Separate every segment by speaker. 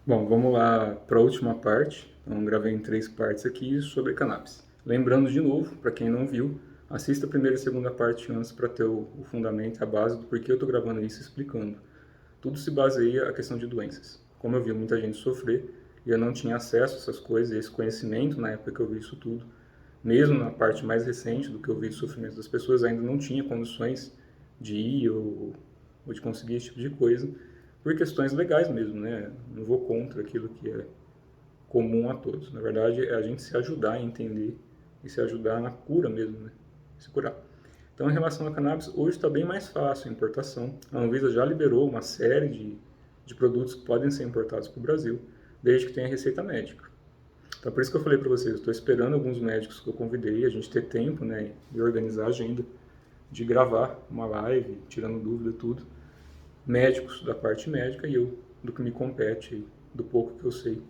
Speaker 1: Bom, vamos lá para a última parte. Então, gravei em 3 partes aqui sobre cannabis. Lembrando de novo, para quem não viu, assista a primeira e segunda parte antes para ter o fundamento, a base do porquê eu estou gravando isso explicando. Tudo se baseia a questão de doenças. Como eu vi muita gente sofrer e eu não tinha acesso a essas coisas, esse conhecimento na época que eu vi isso tudo, mesmo na parte mais recente do que eu vi de sofrimento das pessoas, ainda não tinha condições de ir ou de conseguir esse tipo de coisa, por questões legais mesmo, né? Não vou contra aquilo que é comum a todos. Na verdade, é a gente se ajudar a entender e se ajudar na cura mesmo, né? Se curar. Então, em relação à cannabis, hoje está bem mais fácil a importação. A Anvisa já liberou uma série de produtos que podem ser importados para o Brasil, desde que tenha receita médica. Então, por isso que eu falei para vocês, eu estou esperando alguns médicos que eu convidei, a gente ter tempo, né, de organizar a agenda, de gravar uma live, tirando dúvida, tudo. Médicos da parte médica e eu do que me compete, do pouco que eu sei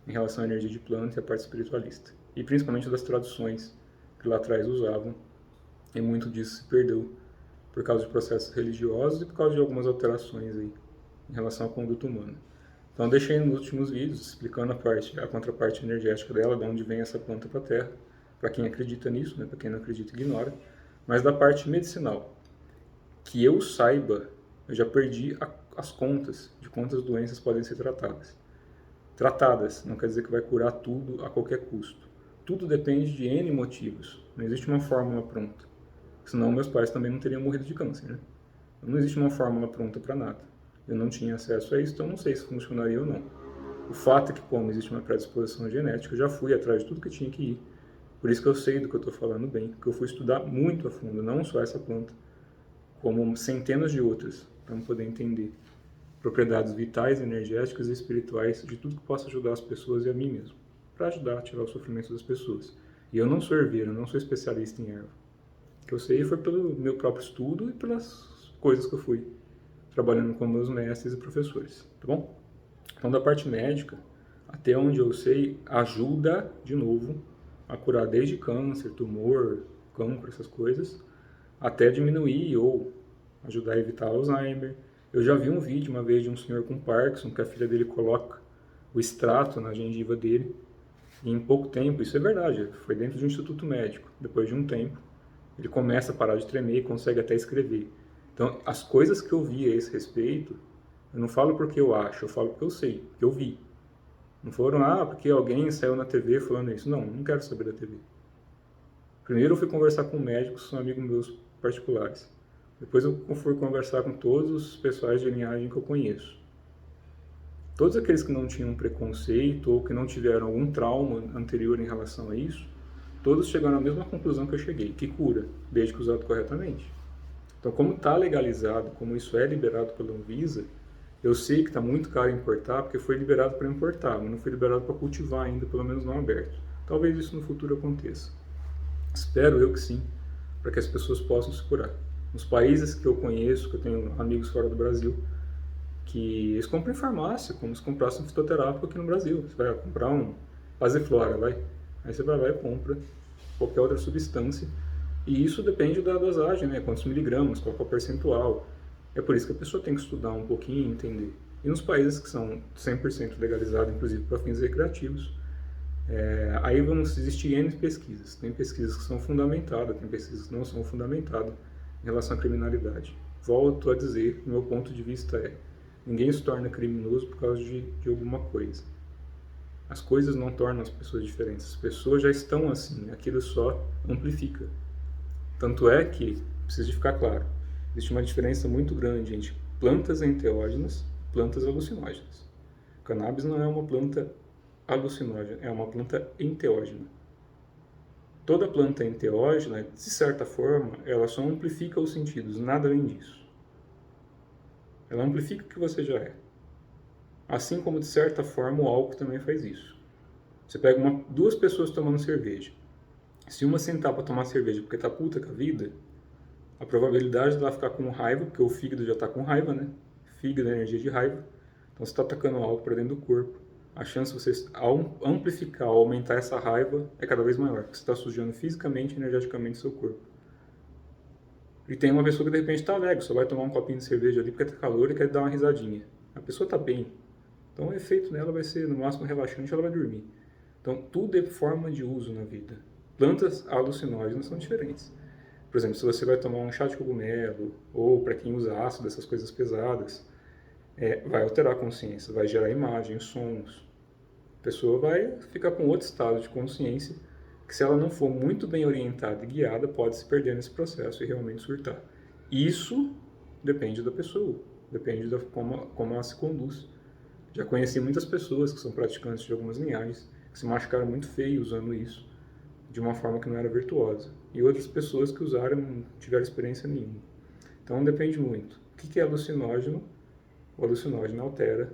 Speaker 1: em relação à energia de planta e a parte espiritualista. E principalmente das traduções que lá atrás usavam, e muito disso se perdeu por causa de processos religiosos e por causa de algumas alterações aí em relação à conduta humana. Então eu deixei nos últimos vídeos explicando a contraparte energética dela, de onde vem essa planta para a Terra, para quem acredita nisso, né? Para quem não acredita ignora. Mas da parte medicinal, que eu saiba, eu já perdi as contas de quantas doenças podem ser tratadas. Tratadas não quer dizer que vai curar tudo a qualquer custo. Tudo depende de N motivos. Não existe uma fórmula pronta. Senão meus pais também não teriam morrido de câncer, né? Não existe uma fórmula pronta para nada. Eu não tinha acesso a isso, então não sei se funcionaria ou não. O fato é que, como existe uma predisposição genética, eu já fui atrás de tudo que tinha que ir. Por isso que eu sei do que eu estou falando bem, porque eu fui estudar muito a fundo, não só essa planta, como centenas de outras, para poder entender propriedades vitais, energéticas e espirituais de tudo que possa ajudar as pessoas e a mim mesmo, para ajudar a tirar o sofrimento das pessoas. E eu não sou herveiro, eu não sou especialista em erva. O que eu sei foi pelo meu próprio estudo e pelas coisas que eu fui trabalhando com meus mestres e professores, tá bom? Então, da parte médica, até onde eu sei, ajuda, de novo, a curar desde câncer, tumor, cancro, essas coisas, até diminuir ou ajudar a evitar Alzheimer. Eu já vi um vídeo uma vez de um senhor com Parkinson, que a filha dele coloca o extrato na gengiva dele, e em pouco tempo, isso é verdade, foi dentro de um instituto médico, depois de um tempo, ele começa a parar de tremer e consegue até escrever. Então, as coisas que eu vi a esse respeito, eu não falo porque eu acho, eu falo porque eu sei, porque eu vi. Não foram, porque alguém saiu na TV falando isso. Não, não quero saber da TV. Primeiro eu fui conversar com médicos, que são amigos meus particulares. Depois eu fui conversar com todos os pessoais de linhagem que eu conheço. Todos aqueles que não tinham preconceito ou que não tiveram algum trauma anterior em relação a isso, todos chegaram à mesma conclusão que eu cheguei, que cura, desde que usado corretamente. Então, como está legalizado, como isso é liberado pela Anvisa, eu sei que está muito caro importar, porque foi liberado para importar, mas não foi liberado para cultivar ainda, pelo menos não aberto. Talvez isso no futuro aconteça. Espero eu que sim, para que as pessoas possam se curar. Nos países que eu conheço, que eu tenho amigos fora do Brasil, que eles compram em farmácia, como se comprasse um fitoterápico aqui no Brasil. Você vai comprar um Pasiflora, vai. Aí você vai lá e compra qualquer outra substância. E isso depende da dosagem, né? Quantos miligramas, qual é o percentual. É por isso que a pessoa tem que estudar um pouquinho e entender. E nos países que são 100% legalizados, inclusive para fins recreativos, aí vão existir N pesquisas. Tem pesquisas que são fundamentadas, tem pesquisas que não são fundamentadas em relação à criminalidade. Volto a dizer, o meu ponto de vista é, ninguém se torna criminoso por causa de alguma coisa. As coisas não tornam as pessoas diferentes, as pessoas já estão assim, aquilo só amplifica. Tanto é que, precisa de ficar claro, existe uma diferença muito grande entre plantas enteógenas e plantas alucinógenas. Cannabis não é uma planta alucinógena, é uma planta enteógena. Toda planta enteógena, de certa forma, ela só amplifica os sentidos, nada além disso. Ela amplifica o que você já é. Assim como, de certa forma, o álcool também faz isso. Você pega duas pessoas tomando cerveja. Se uma sentar para tomar cerveja porque tá puta com a vida, a probabilidade dela ficar com raiva, porque o fígado já está com raiva, né? Fígado é energia de raiva. Então você está atacando álcool para dentro do corpo. A chance de você amplificar ou aumentar essa raiva é cada vez maior, porque você está sujando fisicamente e energeticamente seu corpo. E tem uma pessoa que de repente está alegre, só vai tomar um copinho de cerveja ali porque está calor e quer dar uma risadinha. A pessoa está bem. Então o efeito nela vai ser, no máximo, relaxante, ela vai dormir. Então tudo é forma de uso na vida. Plantas alucinógenas são diferentes. Por exemplo, se você vai tomar um chá de cogumelo, ou para quem usa ácido, essas coisas pesadas, vai alterar a consciência, vai gerar imagens, sons. A pessoa vai ficar com outro estado de consciência, que se ela não for muito bem orientada e guiada, pode se perder nesse processo e realmente surtar. Isso depende da pessoa, depende de como ela se conduz. Já conheci muitas pessoas que são praticantes de algumas linhagens, que se machucaram muito feio usando isso, de uma forma que não era virtuosa. E outras pessoas que usaram não tiveram experiência nenhuma. Então depende muito. O que é alucinógeno? O alucinógeno altera,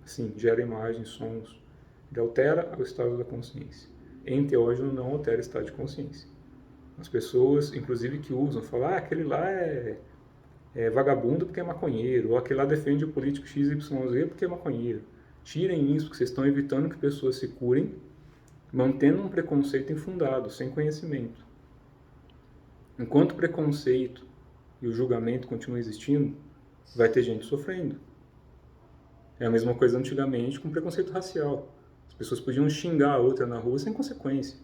Speaker 1: assim, gera imagens, sons, ele altera o estado da consciência. Enteógeno não altera o estado de consciência. As pessoas, inclusive, que usam, falam, aquele lá é vagabundo porque é maconheiro, ou aquele lá defende o político XYZ porque é maconheiro. Tirem isso, porque vocês estão evitando que pessoas se curem, mantendo um preconceito infundado, sem conhecimento. Enquanto o preconceito e o julgamento continuam existindo, vai ter gente sofrendo. É a mesma coisa antigamente com preconceito racial. As pessoas podiam xingar a outra na rua sem consequência,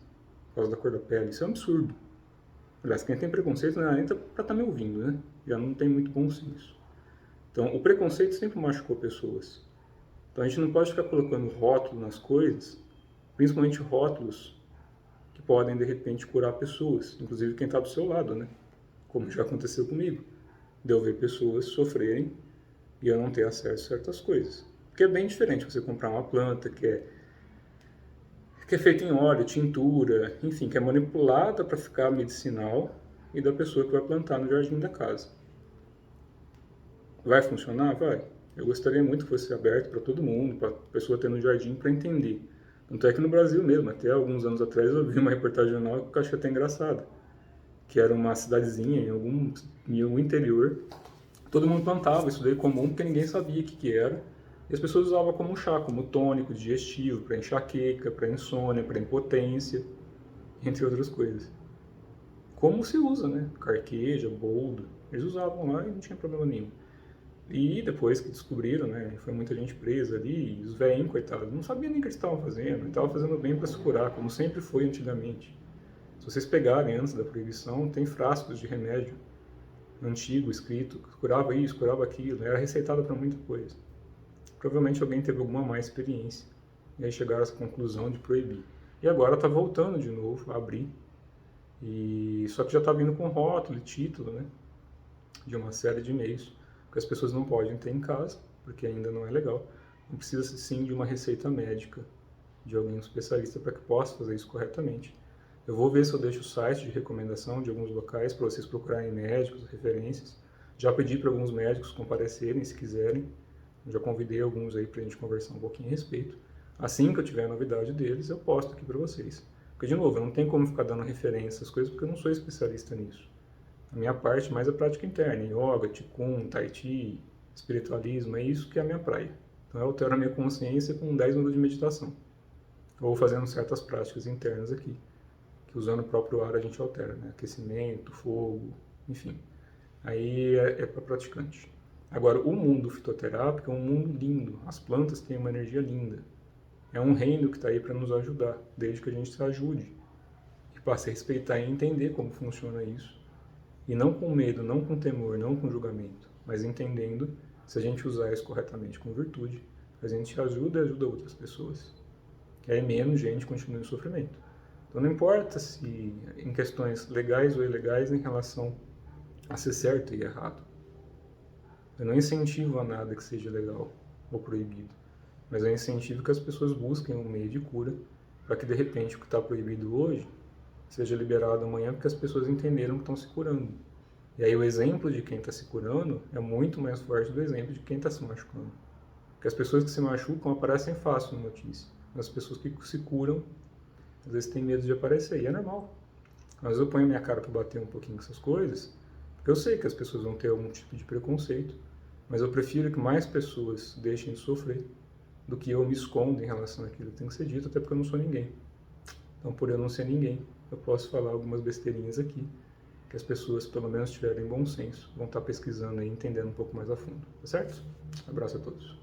Speaker 1: por causa da cor da pele. Isso é um absurdo. Aliás, quem tem preconceito não é nem para estar me ouvindo, né? Já não tem muito bom senso. Então, o preconceito sempre machucou pessoas. Então, a gente não pode ficar colocando rótulo nas coisas, principalmente rótulos que podem, de repente, curar pessoas, inclusive quem está do seu lado, né? Como já aconteceu comigo, de eu ver pessoas sofrerem e eu não ter acesso a certas coisas. Porque é bem diferente você comprar uma planta que é feita em óleo, tintura, enfim, que é manipulada para ficar medicinal, e da pessoa que vai plantar no jardim da casa. Vai funcionar? Vai. Eu gostaria muito que fosse aberto para todo mundo, para a pessoa ter no jardim para entender. Tanto é que no Brasil mesmo, até alguns anos atrás, eu vi uma reportagem jornal que eu achei até engraçada, que era uma cidadezinha em algum interior. Todo mundo plantava isso daí comum porque ninguém sabia o que era. E as pessoas usavam como chá, como tônico, digestivo, para enxaqueca, para insônia, para impotência, entre outras coisas. Como se usa, né? Carqueja, boldo. Eles usavam lá e não tinha problema nenhum. E depois que descobriram, né? Foi muita gente presa ali, e os velhinhos, coitados, não sabiam nem o que eles estavam fazendo. Estavam fazendo bem para se curar, como sempre foi antigamente. Se vocês pegarem antes da proibição, tem frascos de remédio antigo, escrito, que curava isso, curava aquilo, era receitado para muita coisa. Provavelmente alguém teve alguma má experiência e aí chegaram a essa conclusão de proibir. E agora está voltando de novo a abrir, só que já está vindo com rótulo e título, né, de uma série de e-mails, que as pessoas não podem ter em casa, porque ainda não é legal. Não precisa sim de uma receita médica, de alguém especialista para que possa fazer isso corretamente. Eu vou ver se eu deixo o site de recomendação de alguns locais para vocês procurarem médicos, referências. Já pedi para alguns médicos comparecerem, se quiserem. Já convidei alguns aí para a gente conversar um pouquinho a respeito. Assim que eu tiver a novidade deles, eu posto aqui para vocês. Porque, de novo, eu não tenho como ficar dando referência às coisas porque eu não sou especialista nisso. A minha parte mais é prática interna, yoga, qigong, tai chi, espiritualismo, é isso que é a minha praia. Então eu altero a minha consciência com 10 minutos de meditação. Ou fazendo certas práticas internas aqui, que usando o próprio ar a gente altera, né? Aquecimento, fogo, enfim. Aí é para praticante. Agora, o mundo fitoterápico é um mundo lindo. As plantas têm uma energia linda. É um reino que está aí para nos ajudar, desde que a gente se ajude. E passe a respeitar e entender como funciona isso. E não com medo, não com temor, não com julgamento, mas entendendo, se a gente usar isso corretamente com virtude, a gente ajuda e ajuda outras pessoas. Que aí menos gente continua em sofrimento. Então não importa se em questões legais ou ilegais em relação a ser certo e errado. Eu não incentivo a nada que seja legal ou proibido, mas eu incentivo que as pessoas busquem um meio de cura para que de repente o que está proibido hoje seja liberado amanhã porque as pessoas entenderam que estão se curando. E aí o exemplo de quem está se curando é muito mais forte do exemplo de quem está se machucando. Porque as pessoas que se machucam aparecem fácil na notícia. As pessoas que se curam, às vezes têm medo de aparecer, e é normal. Às vezes eu ponho minha cara para bater um pouquinho com essas coisas, porque eu sei que as pessoas vão ter algum tipo de preconceito, mas eu prefiro que mais pessoas deixem de sofrer do que eu me esconda em relação àquilo que tem que ser dito, até porque eu não sou ninguém. Então, por eu não ser ninguém, eu posso falar algumas besteirinhas aqui, que as pessoas, pelo menos tiverem bom senso, vão estar pesquisando e entendendo um pouco mais a fundo. Tá certo? Abraço a todos.